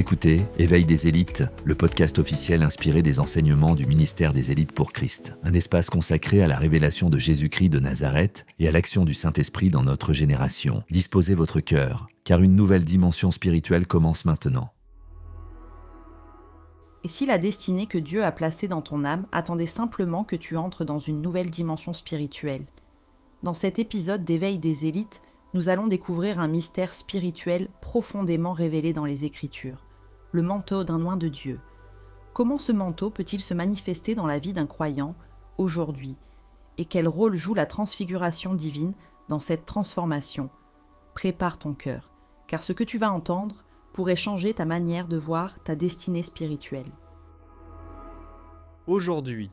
écoutez Éveil des élites, le podcast officiel inspiré des enseignements du ministère des élites pour Christ. Un espace consacré à la révélation de Jésus-Christ de Nazareth et à l'action du Saint-Esprit dans notre génération. Disposez votre cœur, car une nouvelle dimension spirituelle commence maintenant. Et si la destinée que Dieu a placée dans ton âme attendait simplement que tu entres dans une nouvelle dimension spirituelle? Dans cet épisode d'Éveil des élites, nous allons découvrir un mystère spirituel profondément révélé dans les Écritures, le manteau d'un oint de Dieu. Comment ce manteau peut-il se manifester dans la vie d'un croyant, aujourd'hui? Et quel rôle joue la transfiguration divine dans cette transformation? Prépare ton cœur, car ce que tu vas entendre pourrait changer ta manière de voir ta destinée spirituelle. Aujourd'hui,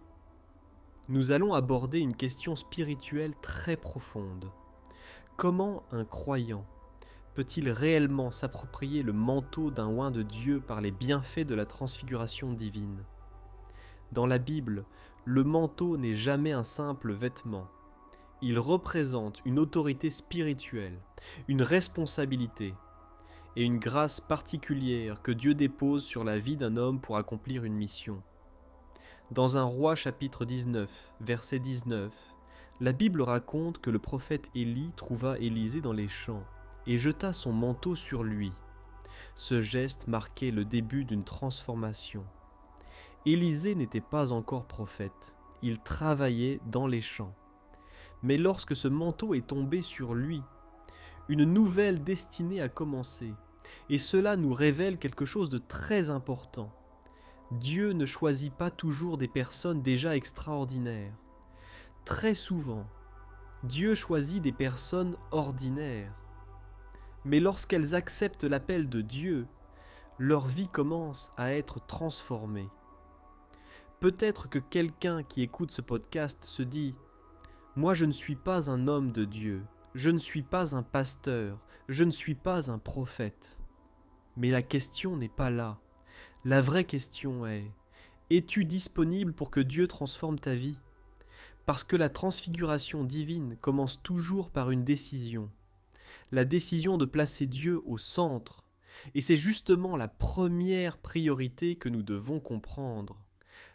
nous allons aborder une question spirituelle très profonde. Comment un croyant peut-il réellement s'approprier le manteau d'un oint de Dieu par les bienfaits de la transfiguration divine? Dans la Bible, le manteau n'est jamais un simple vêtement. Il représente une autorité spirituelle, une responsabilité et une grâce particulière que Dieu dépose sur la vie d'un homme pour accomplir une mission. Dans un Roi chapitre 19, verset 19, la Bible raconte que le prophète Élie trouva Élisée dans les champs et jeta son manteau sur lui. Ce geste marquait le début d'une transformation. Élisée n'était pas encore prophète, il travaillait dans les champs. Mais lorsque ce manteau est tombé sur lui, une nouvelle destinée a commencé, et cela nous révèle quelque chose de très important. Dieu ne choisit pas toujours des personnes déjà extraordinaires. Très souvent, Dieu choisit des personnes ordinaires. Mais lorsqu'elles acceptent l'appel de Dieu, leur vie commence à être transformée. Peut-être que quelqu'un qui écoute ce podcast se dit « Moi je ne suis pas un homme de Dieu, je ne suis pas un pasteur, je ne suis pas un prophète. » Mais la question n'est pas là. La vraie question est « Es-tu disponible pour que Dieu transforme ta vie ?» Parce que la transfiguration divine commence toujours par une décision. La décision de placer Dieu au centre. Et c'est justement la première priorité que nous devons comprendre.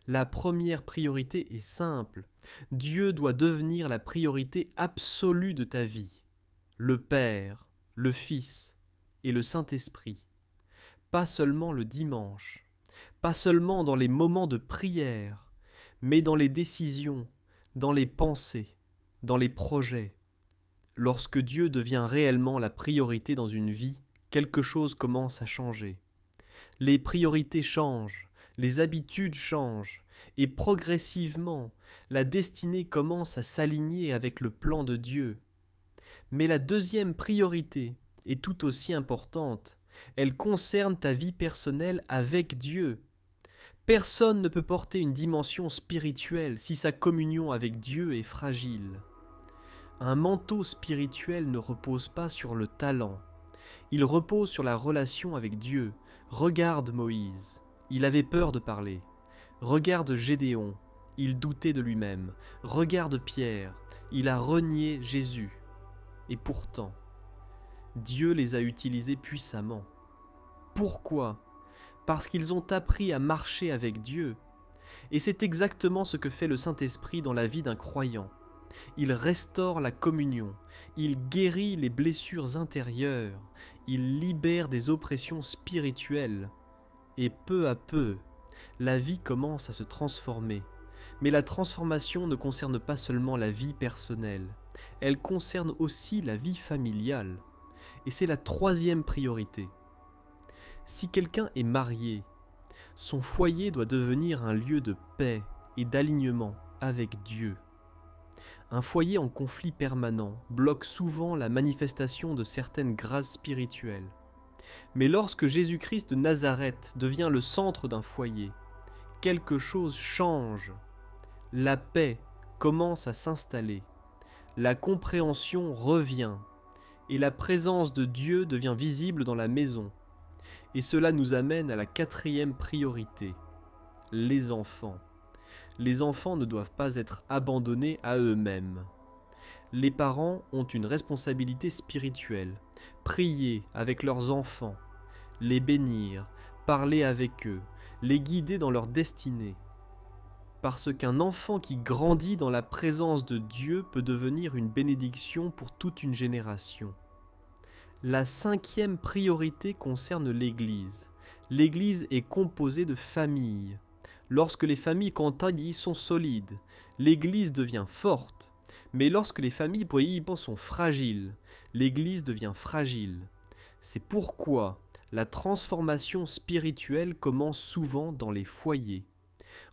La première priorité est simple. Dieu doit devenir la priorité absolue de ta vie. Le Père, le Fils et le Saint-Esprit. Pas seulement le dimanche, pas seulement dans les moments de prière, mais dans les décisions, dans les pensées, dans les projets. Lorsque Dieu devient réellement la priorité dans une vie, quelque chose commence à changer. Les priorités changent, les habitudes changent, et progressivement, la destinée commence à s'aligner avec le plan de Dieu. Mais la deuxième priorité est tout aussi importante. Elle concerne ta vie personnelle avec Dieu. Personne ne peut porter une dimension spirituelle si sa communion avec Dieu est fragile. Un manteau spirituel ne repose pas sur le talent. Il repose sur la relation avec Dieu. Regarde Moïse, il avait peur de parler. Regarde Gédéon, il doutait de lui-même. Regarde Pierre, il a renié Jésus. Et pourtant, Dieu les a utilisés puissamment. Pourquoi ? Parce qu'ils ont appris à marcher avec Dieu. Et c'est exactement ce que fait le Saint-Esprit dans la vie d'un croyant. Il restaure la communion, il guérit les blessures intérieures, il libère des oppressions spirituelles. Et peu à peu, la vie commence à se transformer. Mais la transformation ne concerne pas seulement la vie personnelle, elle concerne aussi la vie familiale. Et c'est la troisième priorité. Si quelqu'un est marié, son foyer doit devenir un lieu de paix et d'alignement avec Dieu. Un foyer en conflit permanent bloque souvent la manifestation de certaines grâces spirituelles. Mais lorsque Jésus-Christ de Nazareth devient le centre d'un foyer, quelque chose change. La paix commence à s'installer, la compréhension revient, et la présence de Dieu devient visible dans la maison. Et cela nous amène à la quatrième priorité, les enfants. Les enfants ne doivent pas être abandonnés à eux-mêmes. Les parents ont une responsabilité spirituelle, prier avec leurs enfants, les bénir, parler avec eux, les guider dans leur destinée. Parce qu'un enfant qui grandit dans la présence de Dieu peut devenir une bénédiction pour toute une génération. La 5e priorité concerne l'Église. L'Église est composée de familles. Lorsque les familles y sont solides, l'Église devient forte. Mais lorsque les familles sont fragiles, l'Église devient fragile. C'est pourquoi la transformation spirituelle commence souvent dans les foyers.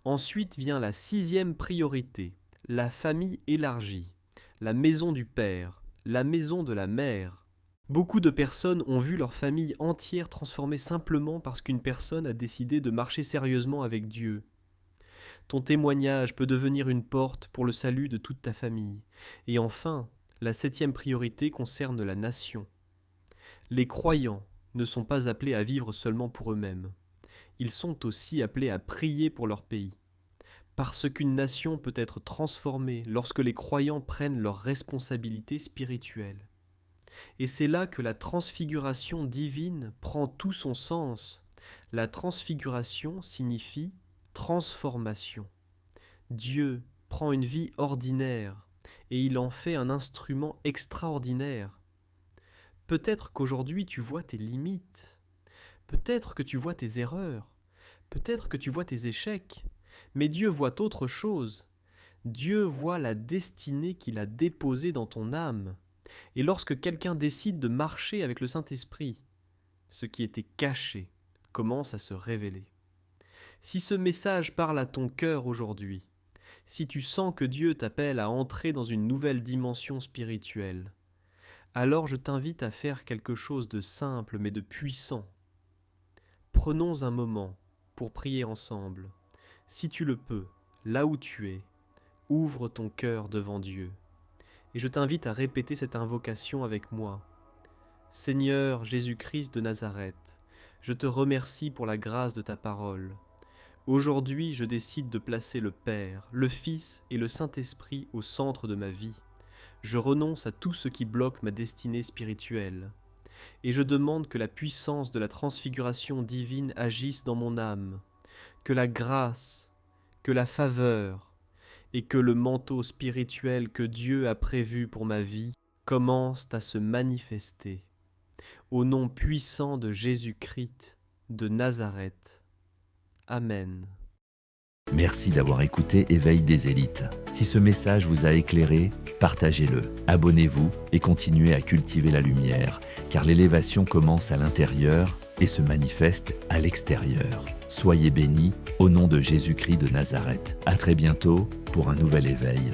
Ensuite vient la 6e priorité, la famille élargie, la maison du père, la maison de la mère. Beaucoup de personnes ont vu leur famille entière transformée simplement parce qu'une personne a décidé de marcher sérieusement avec Dieu. Ton témoignage peut devenir une porte pour le salut de toute ta famille. Et enfin, la 7e priorité concerne la nation. Les croyants ne sont pas appelés à vivre seulement pour eux-mêmes. Ils sont aussi appelés à prier pour leur pays. Parce qu'une nation peut être transformée lorsque les croyants prennent leurs responsabilités spirituelles. Et c'est là que la transfiguration divine prend tout son sens. La transfiguration signifie transformation. Dieu prend une vie ordinaire et il en fait un instrument extraordinaire. Peut-être qu'aujourd'hui tu vois tes limites, peut-être que tu vois tes erreurs, peut-être que tu vois tes échecs, mais Dieu voit autre chose. Dieu voit la destinée qu'il a déposée dans ton âme. Et lorsque quelqu'un décide de marcher avec le Saint-Esprit, ce qui était caché commence à se révéler. Si ce message parle à ton cœur aujourd'hui, si tu sens que Dieu t'appelle à entrer dans une nouvelle dimension spirituelle, alors je t'invite à faire quelque chose de simple mais de puissant. Prenons un moment pour prier ensemble. Si tu le peux, là où tu es, ouvre ton cœur devant Dieu. Et je t'invite à répéter cette invocation avec moi. Seigneur Jésus-Christ de Nazareth, je te remercie pour la grâce de ta parole. Aujourd'hui, je décide de placer le Père, le Fils et le Saint-Esprit au centre de ma vie. Je renonce à tout ce qui bloque ma destinée spirituelle. Et je demande que la puissance de la transfiguration divine agisse dans mon âme, que la grâce, que la faveur, et que le manteau spirituel que Dieu a prévu pour ma vie commence à se manifester. Au nom puissant de Jésus-Christ de Nazareth. Amen. Merci d'avoir écouté Éveil des élites. Si ce message vous a éclairé, partagez-le, abonnez-vous et continuez à cultiver la lumière, car l'élévation commence à l'intérieur et se manifeste à l'extérieur. Soyez bénis au nom de Jésus-Christ de Nazareth. À très bientôt pour un nouvel éveil.